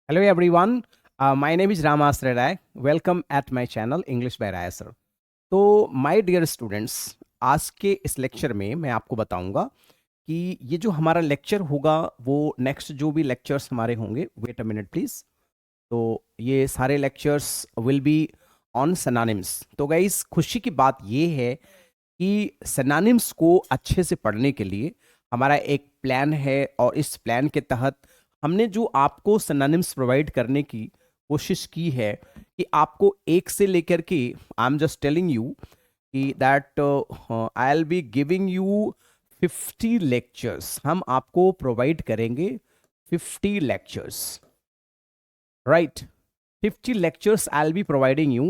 Hello everyone, my name is Ramas Reddy. Welcome at my channel English by Raya sir. तो my dear students, आज के इस lecture में मैं आपको बताऊंगा कि ये जो हमारा लेक्चर होगा वो नेक्स्ट जो भी लेक्चर्स हमारे होंगे, वेट अ मिनट प्लीज। तो ये सारे lectures will be on synonyms. तो गाइस, खुशी की बात ये है कि सिनोनिम्स को अच्छे से पढ़ने के लिए हमारा एक प्लान है, और इस प्लान के तहत हमने जो आपको सिनोनिम्स प्रोवाइड करने की कोशिश की है कि आपको एक से लेकर के, I am just telling you कि that I will be giving you 50 lectures. हम आपको प्रोवाइड करेंगे 50 lectures, right? 50 lectures I'll be providing you,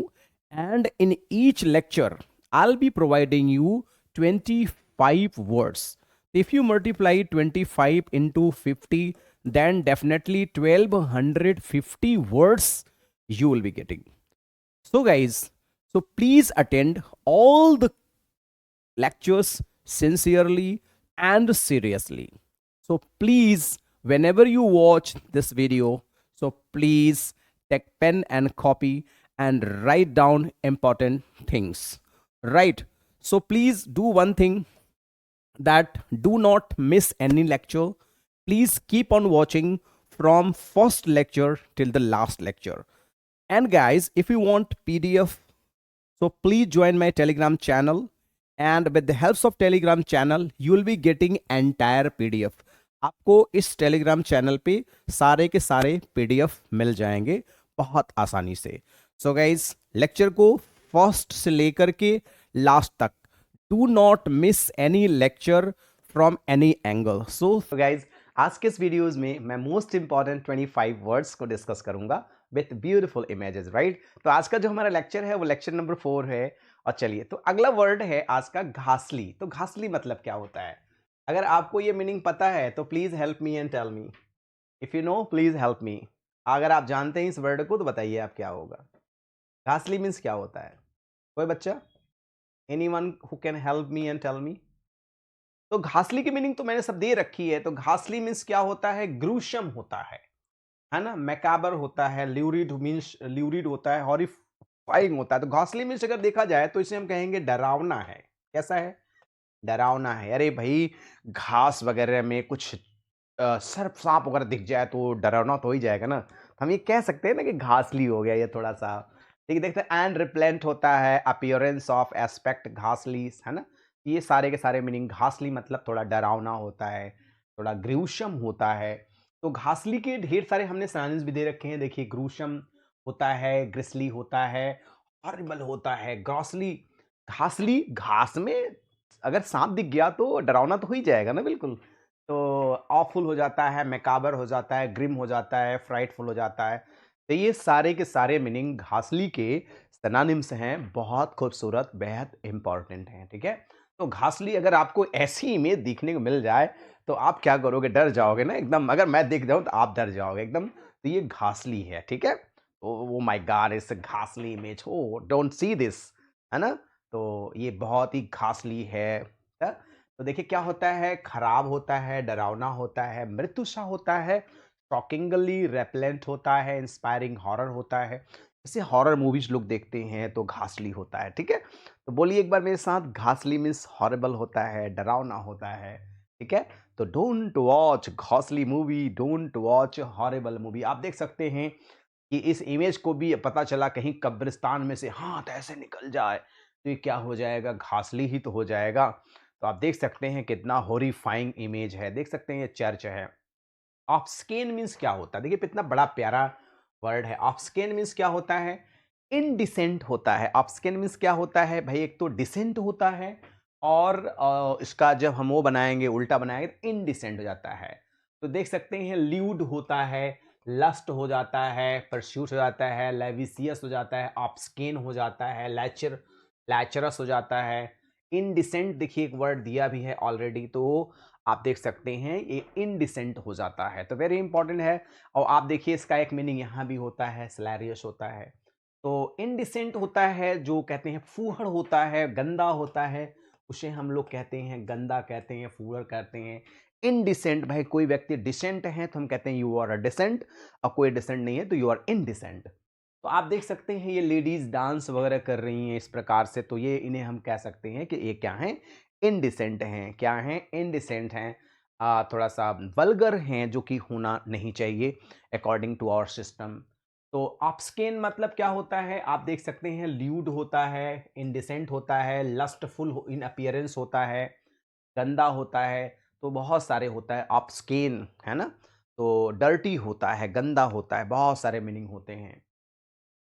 and in each lecture I'll be providing you 25 words. If you multiply 25 into 50, then definitely 1250 words you will be getting. So guys, so please attend all the lectures sincerely and seriously. So please, whenever you watch this video, so please take pen and copy and write down important things. Right? So please do one thing, that do not miss any lecture. Please keep on watching from first lecture till the last lecture. And guys, if you want PDF, so please join my Telegram channel, and with the helps of Telegram channel you will be getting entire PDF. आपको इस Telegram channel पे सारे के सारे PDF मिल जाएंगे बहुत आसानी से। सो गाइज, लेक्चर को फर्स्ट से लेकर के लास्ट तक do not miss any lecture from any angle. So guys, आज के इस वीडियोस में मैं मोस्ट इंपॉर्टेंट 25 वर्ड्स को डिस्कस करूंगा विथ ब्यूटीफुल इमेजेस, राइट? तो आज का जो हमारा लेक्चर है वो लेक्चर नंबर 4 है। और चलिए, तो अगला वर्ड है आज का घासली। तो घासली मतलब क्या होता है? अगर आपको ये मीनिंग पता है तो please help me and tell me. If you know, please help me. अगर आप जानते हैं इस वर्ड को तो बताइए आप क्या होगा। घासली मीन्स क्या होता है? कोई बच्चा? Anyone who can help me and tell me? तो घासली की मीनिंग तो मैंने सब दे रखी है। तो घासली मीन्स क्या होता है? ग्रूशम होता है ना? मैकाबर होता है, ल्यूरिड मीन्स ल्यूरिड होता है, हॉरिफाइंग होता है। तो घासली मीन्स अगर देखा जाए तो इसे हम कहेंगे डरावना है। कैसा है? डरावना है। अरे भाई, घास वगैरह में कुछ सर्प सांप वगैरह दिख जाए तो डरावना तो हो ही जाएगा ना। तो हम ये कह सकते हैं ना कि घासली हो गया ये थोड़ा सा। ठीक है, देखते हैं। एंड रिप्लेंट होता है, अपीयरेंस ऑफ एस्पेक्ट घासली, है ना? ये सारे के सारे मीनिंग। घासली मतलब थोड़ा डरावना होता है, थोड़ा ग्रूशम होता है। तो घासली के ढेर सारे हमने सिनोनिम्स भी दे रखे हैं। देखिए, ग्रूशम होता है, ग्रिसली होता है, हॉरिबल होता है, ग्रॉसली। घासली, घास में अगर सांप दिख गया तो डरावना तो हो ही जाएगा ना, बिल्कुल। तो ऑफुल हो जाता है, मैकाबर हो जाता है, ग्रिम हो जाता है, फ्राइटफुल हो जाता है। तो ये सारे के सारे मीनिंग घासली के सिनोनिम्स हैं। बहुत खूबसूरत, बेहद इंपॉर्टेंट हैं। ठीक है, तो घासली अगर आपको ऐसी इमेज दिखने को मिल जाए तो आप क्या करोगे? डर जाओगे ना एकदम। अगर मैं दिख जाऊं तो आप डर जाओगे एकदम। तो ये घासली है, ठीक है। ओ माय गॉड, इट्स घासली image, oh don't see this, है ना? तो ये बहुत ही घासली है। तो देखिए क्या होता है? खराब होता है, डरावना होता है, मृत्युशा होता है, शॉकिंगली रेपेलेंट होता है, इंस्पायरिंग हॉरर होता है। जैसे हॉरर मूवीज लोग देखते हैं तो घासली होता है। ठीक है, तो बोलिए एक बार मेरे साथ, घासली मीन्स हॉरेबल होता है, डरावना होता है। ठीक है, तो डोंट वॉच घासली movie, don't watch horrible movie. आप देख सकते हैं कि इस इमेज को भी पता चला कहीं कब्रिस्तान में से हाथ ऐसे निकल जाए तो ये क्या हो जाएगा? घासली ही तो हो जाएगा। तो आप देख सकते हैं कितना हॉरिफाइंग इमेज है। देख सकते हैं ये चर्च है। ऑफस्केन मीन्स क्या होता है? देखिए कितना बड़ा प्यारा वर्ड है। ऑफस्केन मीन्स क्या होता है? इनडिसेंट होता है। ऑफस्केन मीन्स क्या होता है भाई? एक तो डिसेंट होता है, और इसका जब हम वो बनाएंगे, उल्टा बनाएंगे, तो इनडिसेंट हो जाता है। तो देख सकते हैं ल्यूड होता है, लस्ट हो जाता है, परस्यूट हो जाता है, लेविसियस हो जाता है, ऑफस्केन हो जाता है, लैचरस हो जाता है, इनडिसेंट। देखिए एक वर्ड दिया भी है ऑलरेडी, तो आप देख सकते हैं ये इनडिसेंट हो जाता है। तो वेरी इंपॉर्टेंट है। और आप देखिए इसका एक मीनिंग यहाँ भी होता है, स्लैरियस होता है। तो इनडिसेंट होता है, जो कहते हैं फूहड़ होता है, गंदा होता है, उसे हम लोग कहते हैं गंदा, कहते हैं फूहड़ कहते हैं। इनडिसेंट, भाई कोई व्यक्ति डिसेंट है तो हम कहते हैं यू आर अ डिसेंट, और कोई डिसेंट नहीं है तो यू आर इनडिसेंट। तो आप देख सकते हैं ये लेडीज डांस वगैरह कर रही हैं इस प्रकार से, तो ये इन्हें हम कह सकते हैं कि ये क्या हैं, इनडिसेंट हैं। क्या हैं, इनडिसेंट हैं, थोड़ा सा वल्गर हैं, जो कि होना नहीं चाहिए अकॉर्डिंग टू आवर सिस्टम। तो ऑब्स्केन मतलब क्या होता है, आप देख सकते हैं ल्यूड होता है, इनडिसेंट होता है, लस्टफुल इन अपीयरेंस होता है, गंदा होता है, तो बहुत सारे होता है ऑब्स्केन, है ना। तो डर्टी होता है, गंदा होता है, बहुत सारे मीनिंग होते हैं।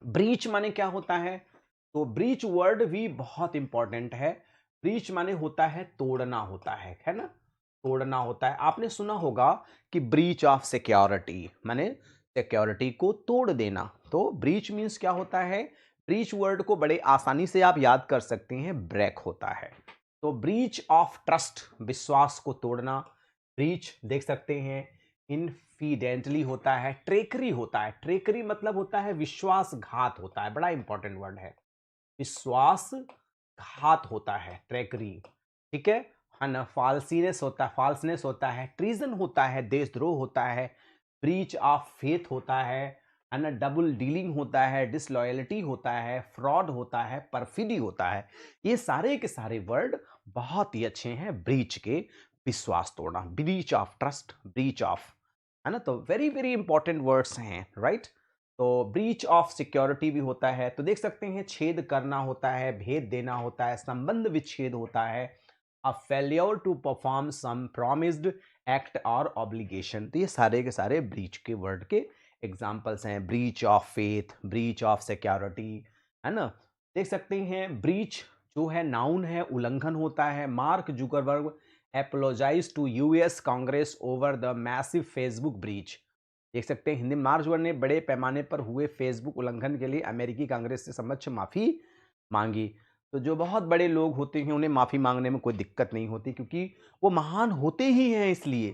ब्रीच माने क्या होता है, तो ब्रीच वर्ड भी बहुत इंपॉर्टेंट है। ब्रीच माने होता है तोड़ना होता है ना, तोड़ना होता है। आपने सुना होगा कि ब्रीच ऑफ सिक्योरिटी माने सिक्योरिटी को तोड़ देना। तो ब्रीच मीन्स क्या होता है, ब्रीच वर्ड को बड़े आसानी से आप याद कर सकते हैं, ब्रेक होता है। तो ब्रीच ऑफ ट्रस्ट, विश्वास को तोड़ना। ब्रीच देख सकते हैं इनफिडेंटली होता है, ट्रेकरी होता है, ट्रेकरी मतलब होता है विश्वासघात होता है, बड़ा इंपॉर्टेंट वर्ड है, विश्वासघात होता है ट्रेकरी, ठीक है ना। फाल्सनेस होता है, ट्रीजन होता है, देशद्रोह होता है, ब्रीच ऑफ फेथ होता है ना, डबल डीलिंग होता है, डिसलॉयलिटी होता है, फ्रॉड होता है, परफिडी होता है। ये सारे के सारे वर्ड बहुत ही अच्छे हैं ब्रीच के, विश्वास तोड़ना, breach of trust, breach of, है ना। तो वेरी वेरी इंपॉर्टेंट वर्ड्स हैं, राइट। तो ब्रीच ऑफ सिक्योरिटी भी होता है, तो देख सकते हैं छेद करना होता है, भेद देना होता है, संबंध विच्छेद होता है, a failure to perform some promised act और ऑब्लिगेशन। तो ये सारे के सारे ब्रीच के वर्ड के एग्जाम्पल्स हैं, breach of faith, breach of security, है ना। देख सकते हैं ब्रीच जो है नाउन है, उल्लंघन होता है। Mark Zuckerberg apologise to US Congress over the massive Facebook breach. देख सकते हैं हिंदी में मार्क जुकरबर्ग ने बड़े पैमाने पर हुए फेसबुक उल्लंघन के लिए अमेरिकी कांग्रेस से समक्ष माफी मांगी। तो जो बहुत बड़े लोग होते हैं उन्हें माफी मांगने में कोई दिक्कत नहीं होती, क्योंकि वो महान होते ही हैं इसलिए,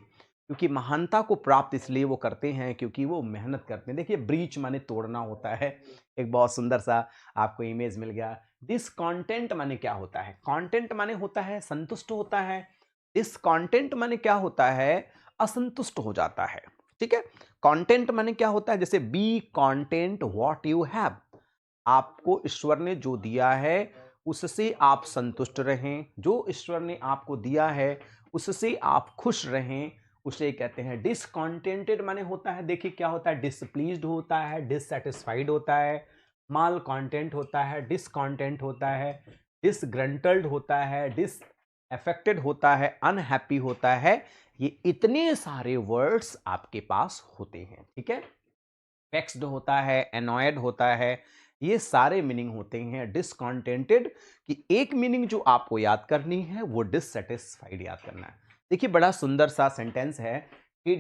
क्योंकि महानता को प्राप्त इसलिए वो करते हैं क्योंकि वो मेहनत करते हैं। देखिए ब्रीच माने तोड़ना होता है, एक बहुत सुंदर सा आपको इमेज मिल गया। डिसकॉन्टेंट माने क्या होता है, कॉन्टेंट माने होता है संतुष्ट होता है, डिसकॉन्टेंट माने क्या होता है, असंतुष्ट हो जाता है, ठीक है। कंटेंट माने क्या होता है, जैसे B content what you have, आपको ईश्वर ने जो दिया है उससे आप संतुष्ट रहें, जो ईश्वर ने आपको दिया है उससे आप खुश रहें, उसे कहते हैं डिसकॉन्टेंटेड। माने होता है, देखिए क्या होता है, डिसप्लीज्ड होता है, डिससेटिस्फाइड होता है, माल कॉन्टेंट होता है, डिसकॉन्टेंट होता है, डिसग्रंटल्ड होता है, डिस अफेक्टेड होता है, अनहैप्पी होता है। ये इतने सारे वर्ड्स आपके पास होते हैं, ठीक है। वेक्स्ड होता है, एनॉयड होता है, ये सारे मीनिंग होते हैं डिसकॉन्टेंटेड की। एक मीनिंग जो आपको याद करनी है वो डिससेटिस्फाइड याद करना है। देखिए बड़ा सुंदर सा सेंटेंस है कि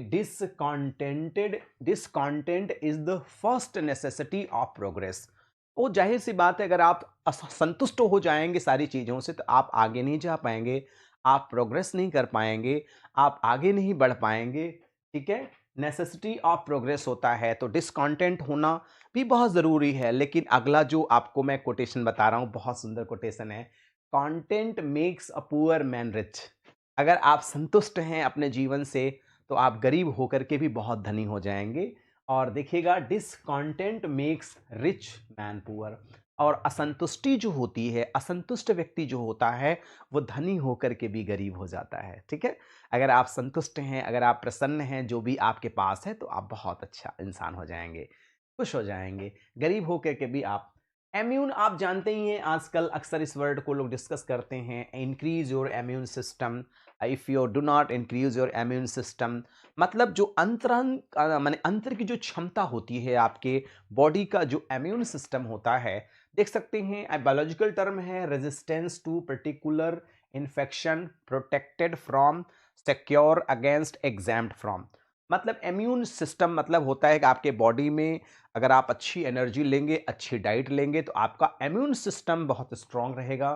discontent is the first necessity of progress. वो जाहिर सी बात है, अगर आप संतुष्ट हो जाएंगे सारी चीज़ों से तो आप आगे नहीं जा पाएंगे, आप प्रोग्रेस नहीं कर पाएंगे, आप आगे नहीं बढ़ पाएंगे, ठीक है। नेसेसिटी ऑफ प्रोग्रेस होता है, तो डिसकॉन्टेंट होना भी बहुत ज़रूरी है। लेकिन अगला जो आपको मैं कोटेशन बता रहा हूँ, बहुत सुंदर कोटेशन है, content makes a poor man rich. अगर आप संतुष्ट हैं अपने जीवन से तो आप गरीब होकर के भी बहुत धनी हो जाएंगे। और देखिएगा discontent makes rich man poor, और असंतुष्टि जो होती है, असंतुष्ट व्यक्ति जो होता है वो धनी होकर के भी गरीब हो जाता है, ठीक है। अगर आप संतुष्ट हैं, अगर आप प्रसन्न हैं जो भी आपके पास है, तो आप बहुत अच्छा इंसान हो जाएंगे, खुश हो जाएंगे। गरीब होकर के भी आप इम्यून, आप जानते ही हैं आजकल अक्सर इस वर्ड को लोग डिस्कस करते हैं, increase your immune system. If you do not increase your immune system, मतलब जो अंतरंग माने अंतर की जो क्षमता होती है आपके बॉडी का, जो इम्यून सिस्टम होता है, देख सकते हैं बायोलॉजिकल टर्म है resistance to particular infection, protected from, secure against, exempted from. मतलब इम्यून सिस्टम मतलब होता है कि आपके बॉडी में अगर आप अच्छी एनर्जी लेंगे, अच्छी डाइट लेंगे, तो आपका इम्यून सिस्टम बहुत स्ट्रांग रहेगा,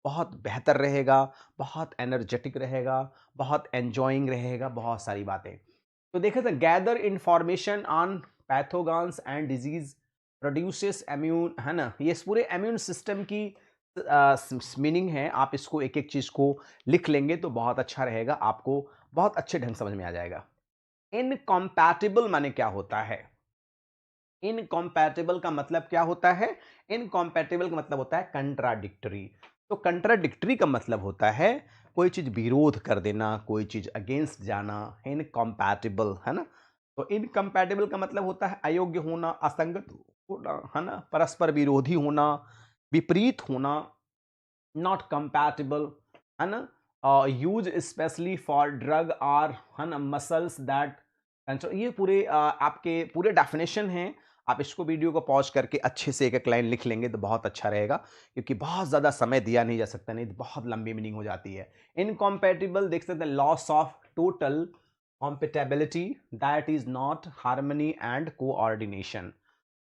बहुत बेहतर रहेगा, बहुत एनर्जेटिक रहेगा, बहुत एंजॉइंग रहेगा, बहुत सारी बातें। तो देखा था gather information on pathogens and disease produces immune, है ना। ये पूरे इम्यून सिस्टम की मीनिंग है। आप इसको एक एक चीज को लिख लेंगे तो बहुत अच्छा रहेगा, आपको बहुत अच्छे ढंग समझ में आ जाएगा। इनकॉम्पैटिबल माने क्या होता है? इनकॉम्पैटिबल का मतलब क्या होता है? इनकॉम्पैटिबल का मतलब होता है कंट्राडिक्टरी। तो कंट्राडिक्टरी का मतलब होता है कोई चीज विरोध कर देना, कोई चीज अगेंस्ट जाना, इनकॉम्पैटिबल, है ना। तो इनकम्पैटिबल का मतलब होता है अयोग्य होना, असंगत होना, है ना, परस्पर विरोधी होना, विपरीत होना, नॉट कंपैटिबल, है ना। Use specially for drug or, है ना, मसल्स दैट। ये पूरे आपके पूरे डेफिनेशन हैं। आप इसको वीडियो को पॉज करके अच्छे से एक एक लाइन लिख लेंगे तो बहुत अच्छा रहेगा, क्योंकि बहुत ज़्यादा समय दिया नहीं जा सकता, नहीं तो बहुत लंबी मीनिंग हो जाती है। इनकॉम्पैटिबल देख सकते हैं, loss of total compatibility, that is not harmony and coordination.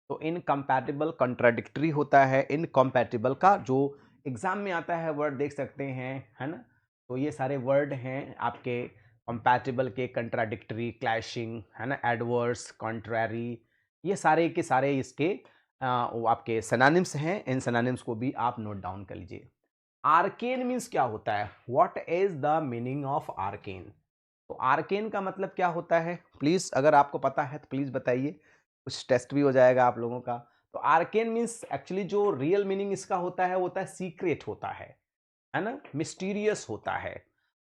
तो इनकम्पैटिबल कंट्राडिक्टरी होता है। इनकम्पैटिबल का जो एग्जाम में आता है वर्ड देख सकते हैं, है ना। तो ये सारे वर्ड हैं आपके कंपैटिबल के, कंट्राडिक्टरी, क्लैशिंग, है ना, एडवर्स, कॉन्ट्रैरी, ये सारे के सारे इसके वो आपके सिनोनिम्स हैं। इन सिनोनिम्स को भी आप नोट डाउन कर लीजिए। आर्केन मीन्स क्या होता है? What is the meaning of arcane? तो आर्केन का मतलब क्या होता है? प्लीज अगर आपको पता है तो प्लीज बताइए, कुछ टेस्ट भी हो जाएगा आप लोगों का। तो आर्केन मीन्स एक्चुअली जो रियल मीनिंग इसका होता है वो होता है सीक्रेट होता है ना, मिस्टीरियस होता है,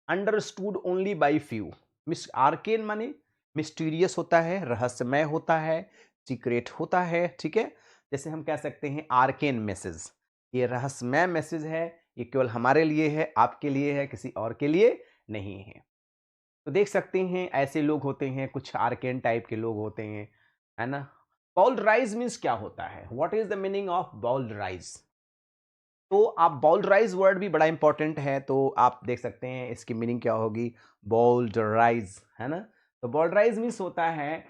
understood only by few. Miss arcane माने मिस्टीरियस होता है, रहस्यमय होता है, सीक्रेट होता है, ठीक है। जैसे हम कह सकते हैं आर्केन मैसेज, ये रहस्यमय मैसेज है, ये केवल हमारे लिए है, आपके लिए है, किसी और के लिए नहीं है। तो देख सकते हैं ऐसे लोग होते हैं, कुछ आर्केन टाइप के लोग होते हैं, है ना। बाउल्ड राइज मीन्स क्या होता है? What is the meaning of bowdlerise? तो आप बाउल्ड राइज वर्ड भी बड़ा इंपॉर्टेंट है, तो आप देख सकते हैं इसकी मीनिंग क्या होगी। बाउल्ड राइज, है ना। तो बाउल्ड राइज मीन्स होता है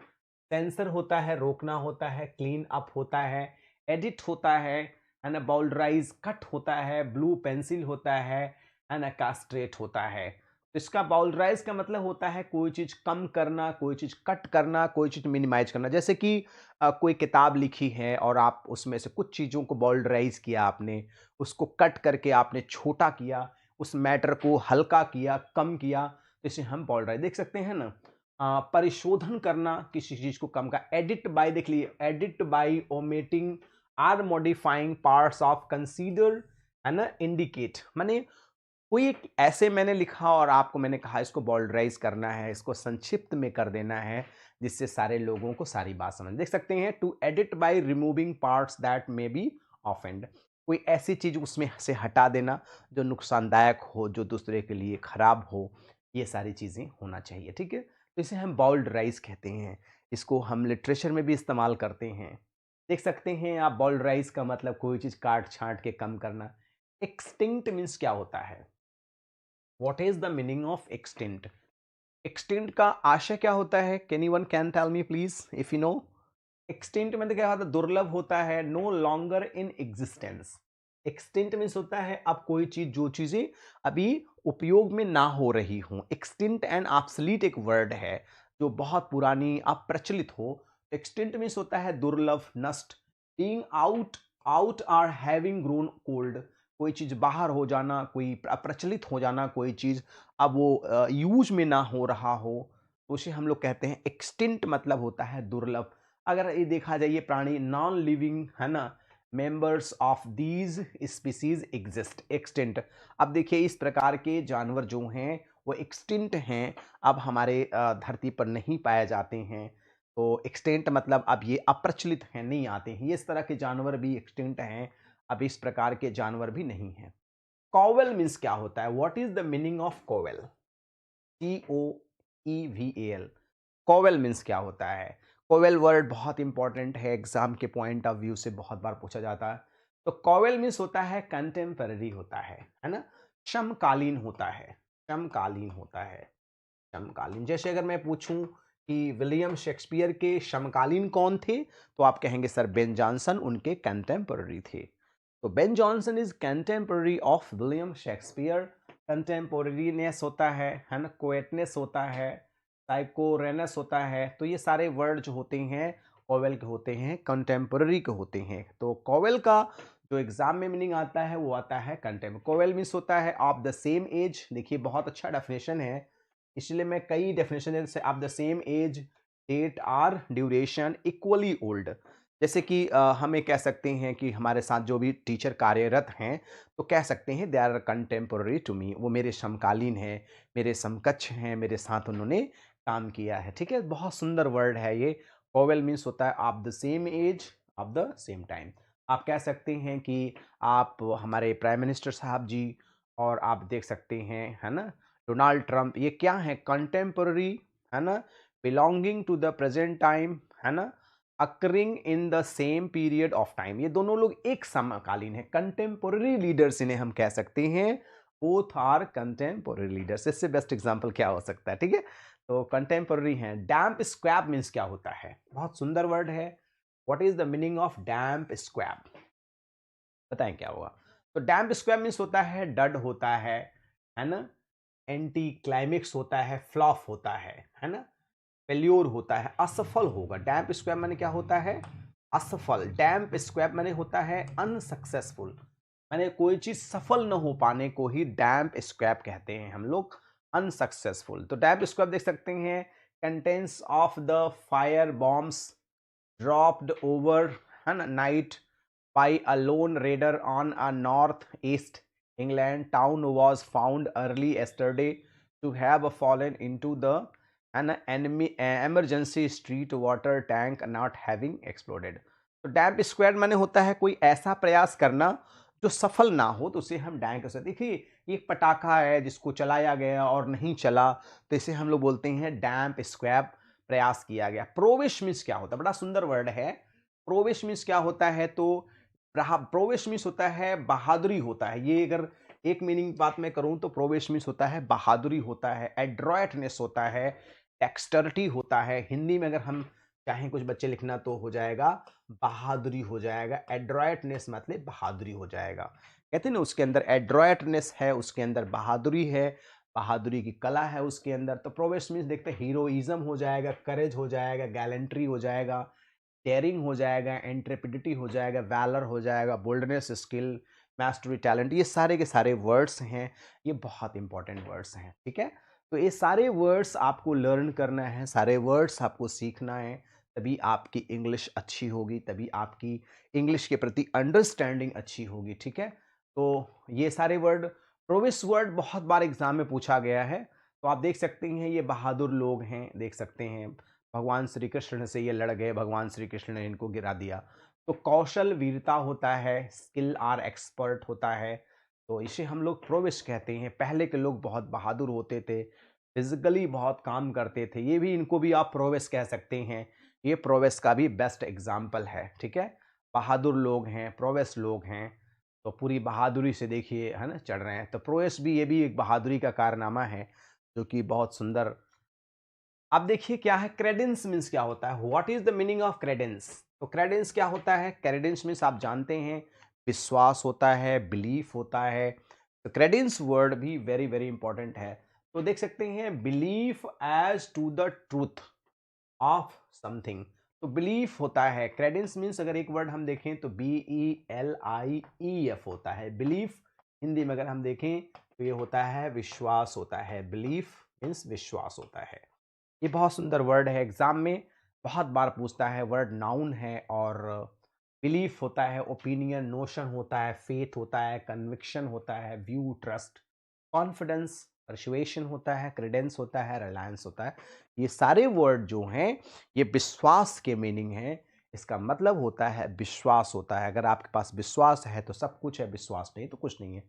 सेंसर होता है, रोकना होता है, क्लीन अप होता है, एडिट होता है ना, बाउल्ड राइज कट होता है, ब्लू पेंसिल होता है ना, कास्ट्रेट होता है। तो इसका बाउल्डराइज का मतलब होता है कोई चीज कम करना, कोई चीज कट करना, कोई चीज मिनिमाइज करना। जैसे कि कोई किताब लिखी है और आप उसमें से कुछ चीजों को बाउल्डराइज किया, आपने उसको कट करके आपने छोटा किया, उस मैटर को हल्का किया, कम किया, तो इसे हम बाउल्डराइज देख सकते हैं ना। परिशोधन करना, किसी चीज को कम का, एडिट बाय देख लिए, edit by omitting or modifying parts of consider, है ना, इंडिकेट माने कोई एक ऐसे मैंने लिखा और आपको मैंने कहा इसको बॉल्डराइज करना है, इसको संक्षिप्त में कर देना है, जिससे सारे लोगों को सारी बात समझ। देख सकते हैं to edit by removing parts that may be offend, कोई ऐसी चीज उसमें से हटा देना जो नुकसानदायक हो, जो दूसरे के लिए खराब हो, ये सारी चीजें होना चाहिए, ठीक है। तो इसे हम बॉल्डराइज कहते हैं, इसको हम लिटरेचर में भी इस्तेमाल करते हैं। देख सकते हैं आप, बॉल्डराइज का मतलब कोई चीज काट छांट के कम करना। एक्सटिंक्ट मीन्स क्या होता है? What is the meaning of extinct? Extinct का आशय क्या होता है? Can one can tell me please if you know. Extinct मतलब क्या होता है? दुर्लभ होता है, no longer in existence. Extinct means होता है अब कोई चीज, जो चीजें अभी उपयोग में ना हो रही हो। एक्सटिंक्ट एंड ऑब्सोलीट एक वर्ड है जो बहुत पुरानी, अप्रचलित हो। एक्सटिंक्ट मीन्स होता है दुर्लभ, नष्ट, being out, out or having grown cold, कोई चीज बाहर हो जाना, कोई अप्रचलित हो जाना, कोई चीज अब वो यूज में ना हो रहा हो, तो उसे हम लोग कहते हैं एक्सटिंक्ट, मतलब होता है दुर्लभ। अगर ये देखा जाए ये प्राणी नॉन लिविंग, है ना, members of these species exist, extinct. अब देखिए इस प्रकार के जानवर जो हैं वो एक्सटिंक्ट हैं, अब हमारे धरती पर नहीं पाए जाते हैं। तो एक्सटिंक्ट मतलब अब ये अप्रचलित हैं, नहीं आते हैं, ये इस तरह के जानवर भी एक्सटिंक्ट हैं, अब इस प्रकार के जानवर भी नहीं हैं। कॉवेल मीन्स क्या होता है? What is the meaning of Cowell? COEVAL, Cowell means क्या होता है? कॉवेल वर्ड बहुत इंपॉर्टेंट है, एग्जाम के पॉइंट ऑफ व्यू से बहुत बार पूछा जाता है। तो कॉवेल मीन्स होता है कंटेम्पररी होता है ना, समकालीन होता है, समकालीन होता है, समकालीन। जैसे अगर मैं पूछूं कि विलियम शेक्सपियर के समकालीन कौन थे, तो आप कहेंगे सर बेन जॉनसन उनके कंटेम्पररी थे। तो Ben Johnson is contemporary of William Shakespeare. Contemporariness होता है ना, कोएटनेस होता है, साइकोरेनस होता है। तो ये सारे वर्ड जो होते हैं कॉवेल के होते हैं, कंटेम्पररी के होते हैं। तो कॉवेल का जो एग्जाम में मीनिंग आता है वो आता है कंटेम्प। कॉवेल मीन्स होता है ऑफ द सेम एज। देखिए बहुत अच्छा डेफिनेशन है, इसलिए मैं कई डेफिनेशन से आप the same age date or duration equally old. जैसे कि हम ये कह सकते हैं कि हमारे साथ जो भी टीचर कार्यरत हैं तो कह सकते हैं they are contemporary to me, वो मेरे समकालीन हैं, मेरे समकक्ष हैं, मेरे साथ उन्होंने काम किया है। ठीक है, बहुत सुंदर वर्ड है ये। कोवेल मीन्स होता है of the same age of the same time. आप कह सकते हैं कि आप हमारे प्राइम मिनिस्टर साहब जी, और आप देख सकते हैं है ना डोनाल्ड ट्रंप, ये क्या है कंटेम्पोररी, है ना, belonging to the present time, है ना, occurring in the same period of time. ये दोनों लोग एक समकालीन है, कंटेम्पोररी लीडर्स इन्हें हम कह सकते हैं, बोथ आर कंटेम्पोररी लीडर्स। इससे बेस्ट एग्जांपल क्या हो सकता है? ठीक है, तो कंटेम्पोररी हैं। डैम्प स्क्वैब मीन्स क्या होता है? बहुत सुंदर वर्ड है। What is the meaning of damp squab? बताएं क्या होगा? तो डैम्प स्क्वैब मीन्स होता है डड होता है ना, एंटी क्लाइमेक्स होता है, फ्लॉप होता है ना, फेल्योर होता है, असफल होगा। डैम्प स्क्वैब माने क्या होता है? असफल। डैम्प स्क्वैब माने होता है अनसक्सेसफुल, माने कोई चीज सफल न हो पाने को ही डैम्प स्क्वैब कहते हैं हम लोग, अनसक्सेसफुल। तो डैम्प स्क्वैब देख सकते हैं, contents of the fire bombs dropped over a night by a lone raider on a northeast England town was found early yesterday to have fallen into the an enemy emergency street water tank not having exploded। तो डैम्प squad माने होता है कोई ऐसा प्रयास करना जो सफल ना हो, तो उसे हम डैम्प कहते हैं। देखिए ये एक पटाखा है जिसको चलाया गया और नहीं चला, तो इसे हम लोग बोलते हैं डैम्प स्क्वैब, प्रयास किया गया। प्रोविश मीन्स क्या होता है? बड़ा सुंदर वर्ड है। प्रोविश मीन्स क्या होता है? तो प्रोविश मीन्स होता है बहादुरी होता है। ये अगर एक मीनिंग बात मैं करूं तो प्रोविश मीन्स होता है बहादुरी होता है, एड्रॉयटनेस होता है, डेक्स्टरिटी होता है। हिंदी में अगर हम चाहें कुछ बच्चे लिखना तो हो जाएगा बहादुरी हो जाएगा, एड्रॉयटनेस मतलब बहादुरी हो जाएगा। कहते हैं ना उसके अंदर एड्रॉयटनेस है, उसके अंदर बहादुरी है, बहादुरी की कला है उसके अंदर। तो प्रोवेस मीन्स देखते हैं हीरोइज्म हो जाएगा, करेज हो जाएगा, गैलेंट्री हो जाएगा, डेयरिंग हो जाएगा, एंट्रेपिडिटी हो जाएगा, वैलर हो जाएगा, बोल्डनेस, स्किल, मास्टरी, टैलेंट। ये सारे के सारे वर्ड्स हैं, ये बहुत इंपॉर्टेंट वर्ड्स हैं। ठीक है, तो ये सारे वर्ड्स आपको लर्न करना है, सारे वर्ड्स आपको सीखना है, तभी आपकी इंग्लिश अच्छी होगी, तभी आपकी इंग्लिश के प्रति अंडरस्टैंडिंग अच्छी होगी। ठीक है, तो ये सारे वर्ड, प्रोविस वर्ड बहुत बार एग्जाम में पूछा गया है। तो आप देख सकते हैं ये बहादुर लोग हैं, देख सकते हैं भगवान श्री कृष्ण से ये लड़ गए, भगवान श्री कृष्ण ने इनको गिरा दिया। तो कौशल वीरता होता है, स्किल आर एक्सपर्ट होता है, तो इसे हम लोग प्रोविस कहते हैं। पहले के लोग बहुत बहादुर होते थे, फिजिकली बहुत काम करते थे, ये भी इनको भी आप प्रोविस कह सकते हैं। ये प्रोविस का भी बेस्ट एग्जाम्पल है। ठीक है, बहादुर लोग हैं, प्रोविस लोग हैं, तो पूरी बहादुरी से देखिए है ना चढ़ रहे हैं। तो प्रोएस भी, ये भी एक बहादुरी का कारनामा है जो कि बहुत सुंदर। अब देखिए क्या है क्रेडेंस मीन्स क्या होता है? What is the meaning of Credence? तो क्रेडेंस क्या होता है? क्रेडेंस मीन्स आप जानते हैं विश्वास होता है, बिलीफ होता है। तो क्रेडेंस वर्ड भी वेरी वेरी इंपॉर्टेंट है। तो देख सकते हैं belief as to the truth of something. तो बिलीफ होता है, क्रेडेंस मीन्स अगर एक वर्ड हम देखें तो BELIEF होता है बिलीफ। हिंदी में अगर हम देखें तो ये होता है विश्वास होता है, बिलीफ मीन्स विश्वास होता है। ये बहुत सुंदर वर्ड है, एग्जाम में बहुत बार पूछता है। वर्ड नाउन है, और बिलीफ होता है, ओपिनियन, नोशन होता है, फेथ होता है, कन्विक्शन होता है, व्यू, ट्रस्ट, कॉन्फिडेंस, परसुएशन होता है, क्रेडेंस होता है, रिलायंस होता है। ये सारे वर्ड जो हैं ये विश्वास के मीनिंग है। इसका मतलब होता है विश्वास होता है। अगर आपके पास विश्वास है तो सब कुछ है, विश्वास नहीं तो कुछ नहीं है।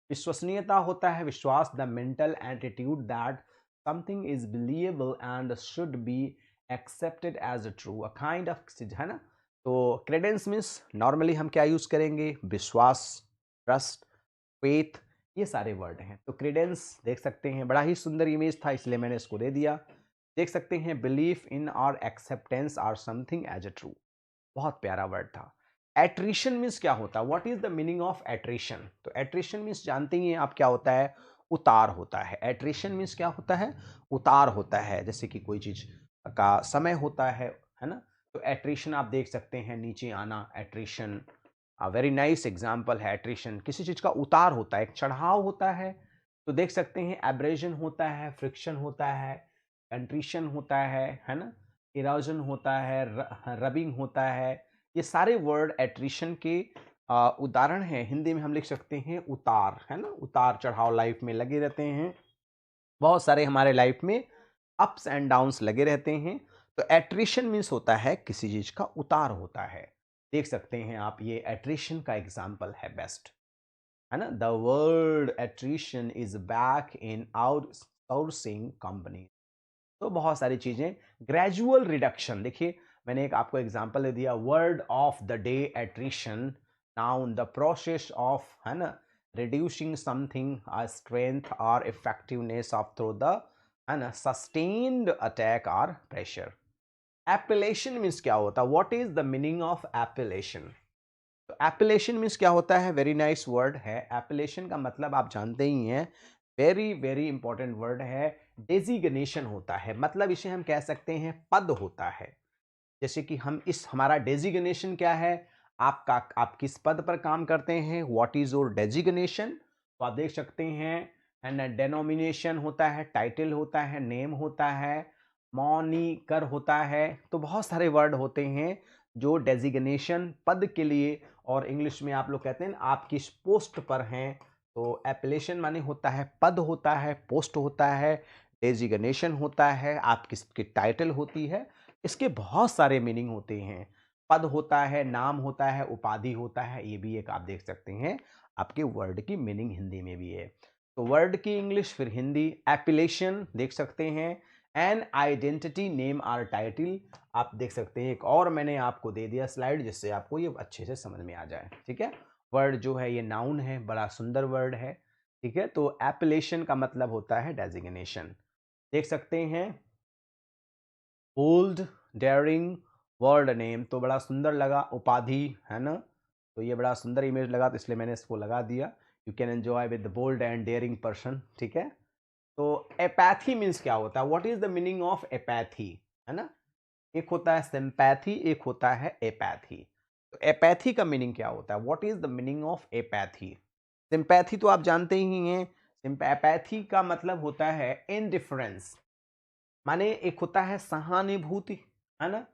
विश्वसनीयता होता है विश्वास, the mental attitude that something is believable and should be accepted as a true, a kind of, है ना। तो क्रेडेंस मीन्स नॉर्मली हम क्या यूज करेंगे? विश्वास, ट्रस्ट, फेथ, ये सारे वर्ड हैं। तो क्रेडेंस देख सकते हैं, बड़ा ही सुंदर इमेज था इसलिए मैंने इसको दे दिया। देख सकते हैं बिलीफ इन और acceptance or something as a true, बहुत प्यारा वर्ड था। एट्रिशन मीन्स क्या होता है? What is the meaning of attrition? तो एट्रिशन मीन्स जानते ही हैं आप क्या होता है? उतार होता है। एट्रिशन मीन्स क्या होता है? उतार होता है। जैसे कि कोई चीज का समय होता है ना। तो एट्रिशन आप देख सकते हैं, नीचे आना, एट्रिशन वेरी नाइस एग्जाम्पल है। एट्रिशन किसी चीज का उतार होता है, एक चढ़ाव होता है, तो देख सकते हैं एब्रेजन होता है, फ्रिक्शन होता है, कंट्रीशन होता है ना, इरोजन होता है, रबिंग होता है। ये सारे वर्ड एट्रिशन के उदाहरण हैं। हिंदी में हम लिख सकते हैं उतार, है ना, उतार चढ़ाव लाइफ में लगे रहते हैं। बहुत सारे हमारे लाइफ में अप्स एंड डाउन्स लगे रहते हैं। तो एट्रिशन मीन्स होता है किसी चीज का उतार होता है। देख सकते हैं आप, ये एट्रिशन का एग्जाम्पल है बेस्ट, है ना। The word attrition is back in outsourcing company. तो बहुत सारी चीजें। ग्रेजुअल रिडक्शन, देखिए मैंने एक आपको एग्जांपल दे दिया, word of the day attrition, noun the process of, है ना, रिड्यूसिंग समथिंग स्ट्रेंथ और इफेक्टिवनेस ऑफ थ्रू द, है ना, सस्टेन्ड अटैक और प्रेशर। एपिलेशन मीन्स क्या होता है, what is the meaning of एपिलेशन। तो एपिलेशन मीन्स क्या होता है, वेरी नाइस वर्ड है। एपिलेशन का मतलब आप जानते ही हैं, वेरी वेरी इंपॉर्टेंट वर्ड है। डेजिग्नेशन होता है, मतलब इसे हम कह सकते हैं पद होता है। जैसे कि हम इस, हमारा डेजिग्नेशन क्या है, आपका, आप किस पद पर काम करते हैं, व्हाट इज योर डेजिग्नेशन। तो आप देख सकते हैं, एंड डेनोमिनेशन होता है, टाइटल होता है, नेम होता है, मॉनिकर होता है। तो बहुत सारे वर्ड होते हैं जो डेजिग्नेशन पद के लिए, और इंग्लिश में आप लोग कहते हैं आप किस पोस्ट पर हैं। तो एप्लेशन माने होता है पद होता है, पोस्ट होता है, डेजिग्नेशन होता है, आप किसकी टाइटल होती है। इसके बहुत सारे मीनिंग होते हैं। पद होता है, नाम होता है, उपाधि होता है। ये भी एक आप देख सकते हैं आपके वर्ड की मीनिंग हिंदी में भी है। तो वर्ड की इंग्लिश फिर हिंदी। एपिलेशन देख सकते हैं, an identity name or title. आप देख सकते हैं, एक और मैंने आपको दे दिया स्लाइड जिससे आपको ये अच्छे से समझ में आ जाए, ठीक है। वर्ड जो है ये नाउन है, बड़ा सुंदर वर्ड है, ठीक है। तो एपिलेशन का मतलब होता है डेजिग्नेशन। देख सकते हैं बोल्ड, डेयरिंग, वर्ड नेम, तो बड़ा सुंदर लगा, उपाधि, है ना। तो ये बड़ा सुंदर इमेज लगा तो इसलिए मैंने इसको लगा दिया। You can enjoy with bold and daring person, ठीक है। तो एपैथी मीन्स क्या होता है, what is the meaning of apathy, है ना। एक होता है सिंपैथी, एक होता है एपैथी। तो एपैथी का मीनिंग क्या होता है, what is the meaning of apathy. Sympathy तो आप जानते ही हैं। एपैथी का मतलब होता है इनडिफरेंस, माने एक होता है सहानुभूति, है ना।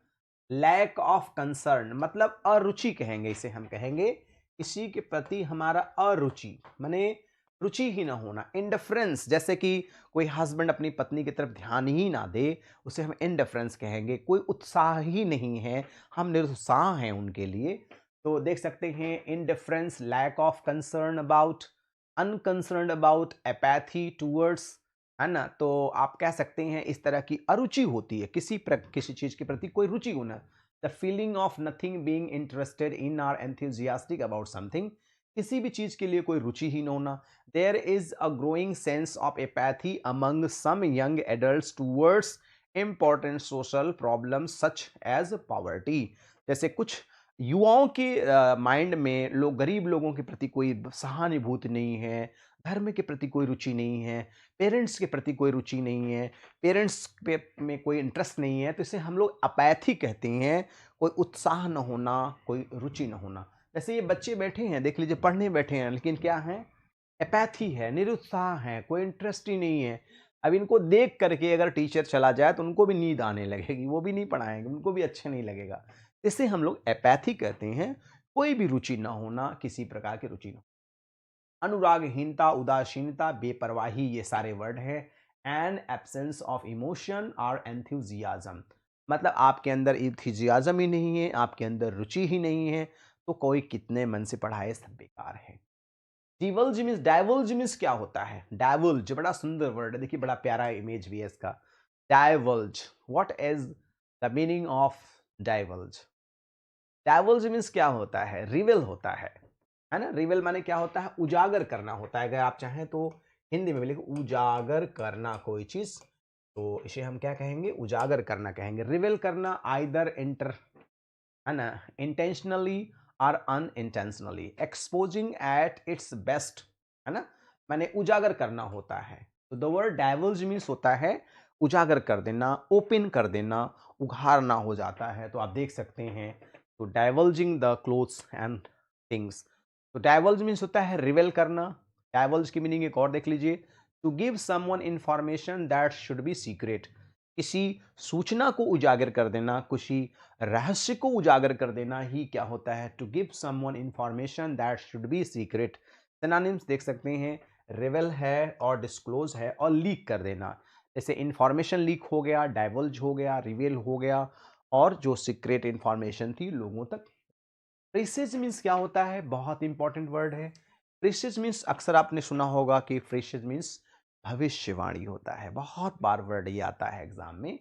लैक ऑफ कंसर्न, मतलब अरुचि कहेंगे इसे, हम कहेंगे किसी के प्रति हमारा अरुचि, माने रुचि ही ना होना। इंडिफरेंस, जैसे कि कोई हस्बैंड अपनी पत्नी की तरफ ध्यान ही ना दे, उसे हम इंडिफरेंस कहेंगे। कोई उत्साह ही नहीं है, हम निरुत्साह हैं उनके लिए। तो देख सकते हैं indifference, lack of concern about, unconcern about, apathy towards, है ना। तो आप कह सकते हैं इस तरह की अरुचि होती है, किसी चीज के प्रति कोई रुचि होना। The feeling of nothing being interested in are enthusiastic about something, किसी भी चीज के लिए कोई रुचि ही न होना। There is a growing sense of apathy among some young adults towards important social problems such as poverty. जैसे कुछ युवाओं के माइंड में लोग, गरीब लोगों के प्रति कोई सहानुभूति नहीं है, धर्म के प्रति कोई रुचि नहीं है, पेरेंट्स के प्रति कोई रुचि नहीं है, पेरेंट्स पे में कोई इंटरेस्ट नहीं है, तो इसे हम लोग अपैथी कहते हैं। कोई उत्साह न होना, कोई रुचि न होना। जैसे ये बच्चे बैठे हैं, देख लीजिए, पढ़ने बैठे हैं, लेकिन क्या है, अपैथी है, निरुत्साह है, कोई इंटरेस्ट ही नहीं है। अब इनको देख करके अगर टीचर चला जाए तो उनको भी नींद आने लगेगी, वो भी नहीं पढ़ाएंगे, उनको भी अच्छा नहीं लगेगा। इसे हम लोग अपैथी कहते हैं, कोई भी रुचि ना होना, किसी प्रकार की रुचि ना। अनुरागहीनता, उदासीनता, बेपरवाही, ये सारे वर्ड हैं। एन एब्सेंस ऑफ इमोशन और एंथुजियाज्म, मतलब आपके अंदर एंथुजियाज्म ही नहीं है, आपके अंदर रुचि ही नहीं है, तो कोई कितने मन से पढ़ाए सब बेकार है। डाइवल्ज मीन्स क्या होता है, डाइवल्ज बड़ा सुंदर वर्ड है, देखिए बड़ा प्यारा इमेज भी है इसका। Divulge, what is the meaning of divulge. Divulge means क्या होता है, रिवेल होता है ना। रिवेल माने क्या होता है, उजागर करना होता है। अगर आप चाहें तो हिंदी में भी लिखो, उजागर करना कोई चीज, तो इसे हम क्या कहेंगे, उजागर करना कहेंगे। रिवेल करना आइदर इंटर, है ना, इंटेंशनली और unintentionally, exposing at its best, है ना, माने उजागर करना होता है। तो द वर्ड डाइवल्ज मीन्स होता है उजागर कर देना, ओपन कर देना, उघारना हो जाता है। तो आप देख सकते हैं, तो डाइवल्जिंग द क्लोथ्स एंड थिंग्स। तो डाइवल्ज मीन्स होता है रिवेल करना। डाइवल्ज की मीनिंग एक और देख लीजिए, to give someone information that should be secret, किसी सूचना को उजागर कर देना, किसी रहस्य को उजागर कर देना ही क्या होता है, to give someone information that should be secret. Synonyms देख सकते हैं, रिवेल है और डिस्क्लोज है और लीक कर देना। जैसे इंफॉर्मेशन लीक हो गया, डाइवल्ज हो गया, रिवेल हो गया, और जो सीक्रेट इंफॉर्मेशन थी लोगों तक। प्रीसेज मीन्स क्या होता है, बहुत इंपॉर्टेंट वर्ड है। प्रीसेज मीन्स अक्सर आपने सुना होगा कि प्रीसेज मीन्स भविष्यवाणी होता है, बहुत बार वर्ड ये आता है एग्जाम में।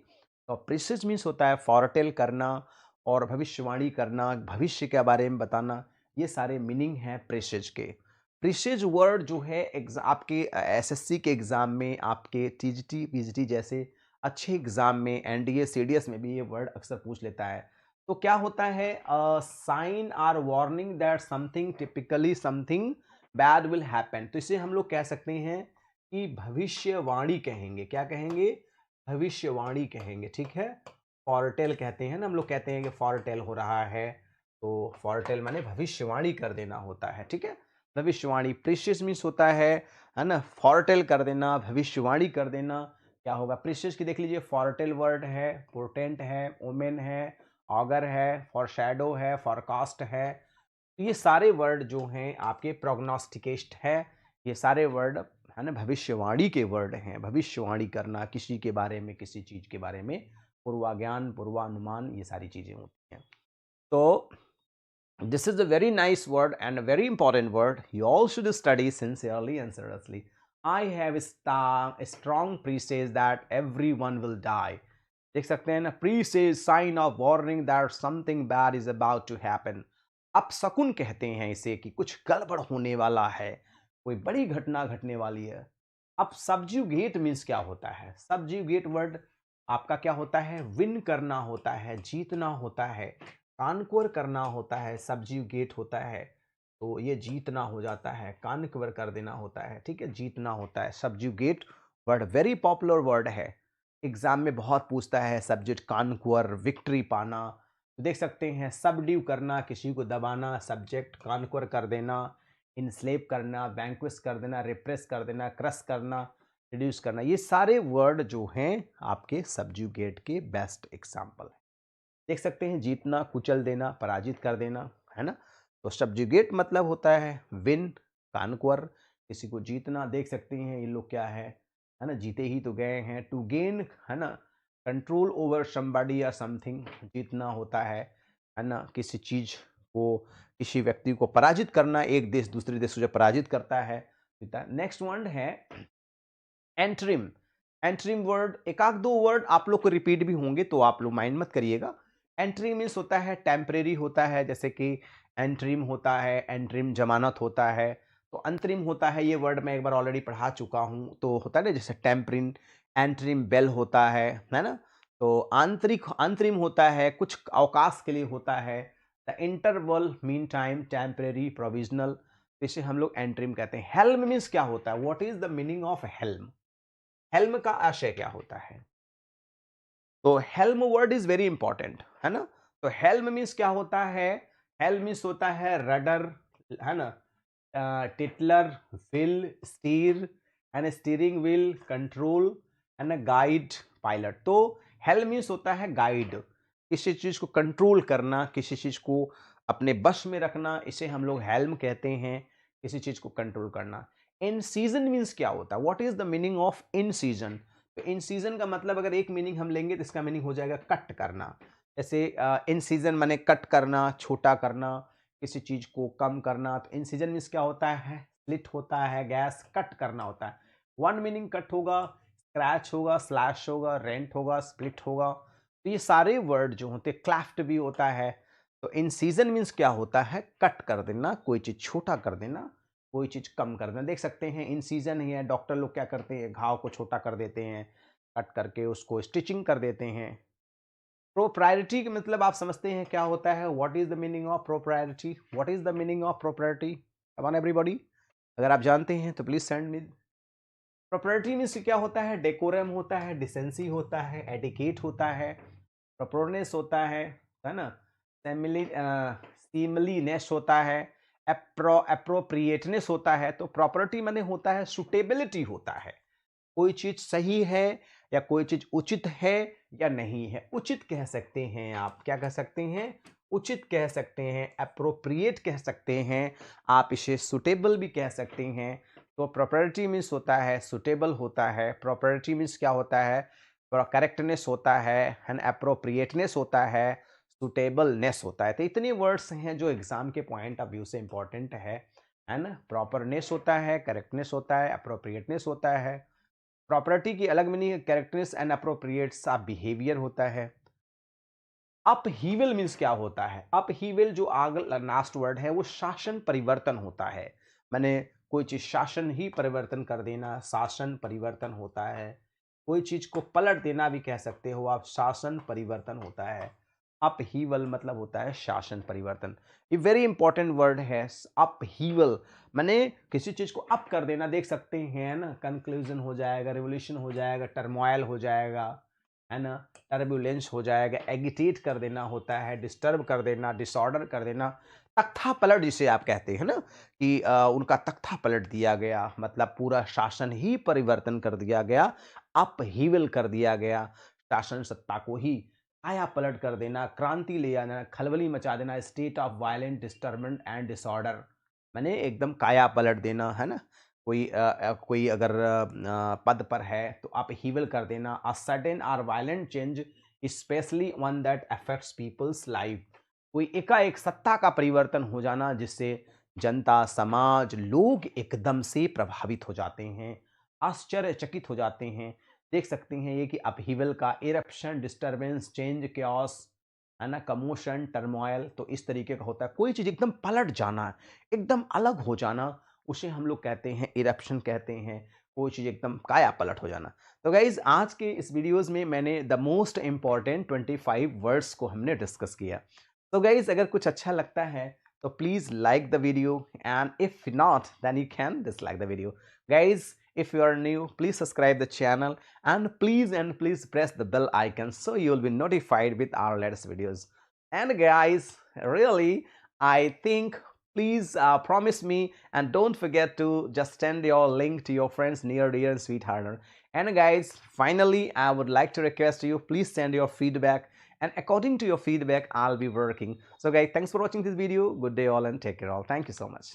तो प्रीसेज मीन्स होता है फॉरटेल करना और भविष्यवाणी करना, भविष्य के बारे में बताना, ये सारे मीनिंग हैं प्रीसेज के। प्रीसेज वर्ड जो है आपके एसएससी के एग्जाम में, आपके टीजीटी पीजीटी जैसे अच्छे एग्जाम में, एनडीए सीडीएस में भी ये वर्ड अक्सर पूछ लेता है। तो क्या होता है, sign or warning that something, typically something bad will happen. तो इसे हम लोग कह सकते हैं कि भविष्यवाणी कहेंगे। क्या कहेंगे, भविष्यवाणी कहेंगे, ठीक है। फॉरटेल कहते हैं ना, हम लोग कहते हैं कि फॉरटेल हो रहा है, तो फॉरटेल माने भविष्यवाणी कर देना होता है, ठीक है। भविष्यवाणी। प्रीशियस मीन्स होता है ना, फॉरटेल कर देना, भविष्यवाणी कर देना। क्या होगा, प्रीशियस की देख लीजिए, फॉरटेल वर्ड है, पोर्टेंट है, ओमेन है, ऑगर है, फॉर शैडो है, फॉरकास्ट है। तो ये सारे वर्ड जो हैं आपके प्रोग्नोस्टिकेस्ट है, ये सारे वर्ड है ना भविष्यवाणी के वर्ड हैं। भविष्यवाणी करना किसी के बारे में, किसी चीज के बारे में, पूर्वाज्ञान, पूर्वानुमान, ये सारी चीजें होती हैं। तो this is a very nice word and a very important word. You all should study sincerely and seriously. I have a strong presage that everyone will die. देख सकते हैं ना, presage sign of warning that something bad is about to happen. अपशकुन कहते हैं इसे कि कुछ गड़बड़ होने वाला है, कोई बड़ी घटना घटने वाली है। अब सबज्यूगेट मीन्स क्या होता है, सबज्यूगेट वर्ड आपका क्या होता है, विन करना होता है, जीतना होता है, कानकोर करना होता है, सबज्यूगेट होता है, तो ये जीतना हो जाता है, कानकोर कर देना होता है, ठीक है, जीतना होता है। सबज्यूगेट वर्ड वेरी पॉपुलर वर्ड है, एग्जाम में बहुत पूछता है सब्जेक्ट, कानकोर, विक्ट्री पाना। तो देख सकते हैं, सबड्यू करना, किसी को दबाना, सब्जेक्ट कानकोर कर देना, इनस्लेव करना, वैंक्विश कर देना, रिप्रेस कर देना, क्रश करना, रिड्यूस करना, ये सारे वर्ड जो हैं आपके सबज्यूगेट के बेस्ट एग्जाम्पल हैं। देख सकते हैं, जीतना, कुचल देना, पराजित कर देना, है ना। तो सबज्यूगेट मतलब होता है विन, कानक्वर, किसी को जीतना। देख सकते हैं ये लोग क्या है ना, जीते ही तो गए हैं। टू गेन, है ना, कंट्रोल ओवर समबडी या समथिंग, जीतना होता है ना, किसी चीज को, किसी व्यक्ति को पराजित करना, एक देश दूसरे देश को जब पराजित करता है। नेक्स्ट वर्ड है एंट्रिम। एंट्रिम वर्ड, एक आध दो वर्ड आप लोग को रिपीट भी होंगे तो आप लोग माइंड मत करिएगा। एंट्री मीन्स होता है टेम्परेरी होता है, जैसे कि एंट्रीम होता है, एंट्रीम जमानत होता है। तो अंतरिम होता है, ये वर्ड मैं एक बार ऑलरेडी पढ़ा चुका हूं, तो होता है ना, जैसे टेम्परिन, एंट्रीम बेल होता है ना। तो आंतरिक, अंतरिम होता है, कुछ अवकाश के लिए होता है। The interval, mean time, temporary, provisional, इसे हम लोग एंट्रीम कहते हैं। हेल्म मीन्स क्या होता है, what is the meaning of helm, helm का आशय क्या होता है। तो helm word is very important, है ना। तो हेल्म मीन्स क्या होता है, हेल्म मीन्स होता है रडर, है ना, tiller, wheel, steer, and steering wheel, control, and guide, pilot. तो हेल्म मीन्स होता है गाइड, किसी चीज को कंट्रोल करना, किसी चीज को अपने बस में रखना, इसे हम लोग हेल्म कहते हैं, किसी चीज को कंट्रोल करना। इन सीजन मीन्स क्या होता है, what is the meaning of in season. तो इन सीजन का मतलब अगर एक मीनिंग हम लेंगे तो इसका मीनिंग हो जाएगा कट करना। जैसे इन सीजन माने कट करना, छोटा करना, किसी चीज को कम करना। तो इन सीजन मीन्स क्या होता है, स्प्लिट होता है, गैस कट करना होता है। वन मीनिंग कट होगा, स्क्रैच होगा, स्लैश होगा, रेंट होगा, स्प्लिट होगा। तो ये सारे वर्ड जो होते, क्लैफ्ट भी होता है। तो इन सीजन मीन्स क्या होता है, कट कर देना, कोई चीज छोटा कर देना, कोई चीज कम कर देना। देख सकते हैं इन सीजन ही है, डॉक्टर लोग क्या करते हैं, घाव को छोटा कर देते हैं, कट करके उसको स्टिचिंग कर देते हैं। प्रोप्राइटी का मतलब आप समझते हैं क्या होता है, what is the meaning of propriety, what is the meaning of propriety, come on everybody, अगर आप जानते हैं तो please send me. Propriety means क्या होता है, डेकोरम होता है, डिसेंसी होता है, एटिकेट होता है, प्रोप्रोनेस होता है ना, सीमलीनेस होता है, एप्रोप्रिएटनेस होता है। तो प्रॉपर्टी माने होता है सुटेबिलिटी होता है, कोई चीज़ सही है या कोई चीज़ उचित है या नहीं है। उचित कह सकते हैं आप, क्या कह सकते हैं? उचित कह सकते हैं, एप्रोप्रिएट कह सकते हैं, आप इसे सूटेबल भी कह सकते हैं। तो प्रॉपर्टी मीन्स होता है सूटेबल होता है, प्रॉपर्टी मीन्स क्या होता है? करेक्टनेस होता है एंड एप्रोप्रिएटनेस होता है, सूटेबलनेस होता है। तो इतने वर्ड्स हैं जो एग्जाम के पॉइंट ऑफ व्यू से इंपॉर्टेंट है ना? प्रॉपरनेस होता है, करेक्टनेस होता है, अप्रोप्रिएटनेस होता है। प्रॉपर्टी की अलग meaning characters and appropriates of behaviour होता है। अपहीवल मीन्स क्या होता है? अपहीवल जो आग लास्ट वर्ड है वो शासन परिवर्तन होता है। मैंने कोई चीज शासन ही परिवर्तन कर देना, शासन परिवर्तन होता है। कोई चीज को पलट देना भी कह सकते हो आप, शासन परिवर्तन होता है। अपहीवल मतलब होता है शासन परिवर्तन। ये वेरी इंपॉर्टेंट वर्ड है अपहीवल। मैंने किसी चीज को अप कर देना, देख सकते हैं ना, कंक्लूजन हो जाएगा, रिवोल्यूशन हो जाएगा, टर्मोइल हो जाएगा, है ना, टर्बुलेंस हो जाएगा, एगिटेट कर देना होता है, डिस्टर्ब कर देना, डिसऑर्डर कर देना, तख्ता पलट जिसे आप कहते हैं ना कि उनका तख्ता पलट दिया गया, मतलब पूरा शासन ही परिवर्तन कर दिया गया, अपहीवल कर दिया गया, शासन सत्ता को ही काया पलट कर देना, क्रांति ले आना, खलबली मचा देना, state of violent disturbance and disorder, मैंने एकदम काया पलट देना, है ना। कोई अगर पद पर है तो आप हीवल कर देना। अ सडन और violent change specially one that affects people's life, कोई एकाएक सत्ता का परिवर्तन हो जाना जिससे जनता, समाज, लोग एकदम से प्रभावित हो जाते हैं, आश्चर्यचकित हो जाते हैं। देख सकते हैं ये कि अपहीवल का इरप्शन, डिस्टरबेंस, चेंज, क्योस, है ना, कमोशन, टर्मोइल, तो इस तरीके का होता है। कोई चीज एकदम पलट जाना, एकदम अलग हो जाना, उसे हम लोग कहते हैं इरप्शन कहते हैं। कोई चीज़ एकदम काया पलट हो जाना। तो गाइज आज के इस वीडियोस में मैंने द मोस्ट इंपॉर्टेंट 25 वर्ड्स को हमने डिस्कस किया। तो गाइज अगर कुछ अच्छा लगता है तो please like the video and if not then you can dislike the video. Guys if you are new, please subscribe the channel and please press the bell icon so you will be notified with our latest videos. And guys, really I think, please promise me and don't forget to just send your link to your friends, near dear and sweetheart. And guys, finally I would like to request you, please send your feedback, and according to your feedback I'll be working. So guys, thanks for watching this video. Good day all and take care all. Thank you so much.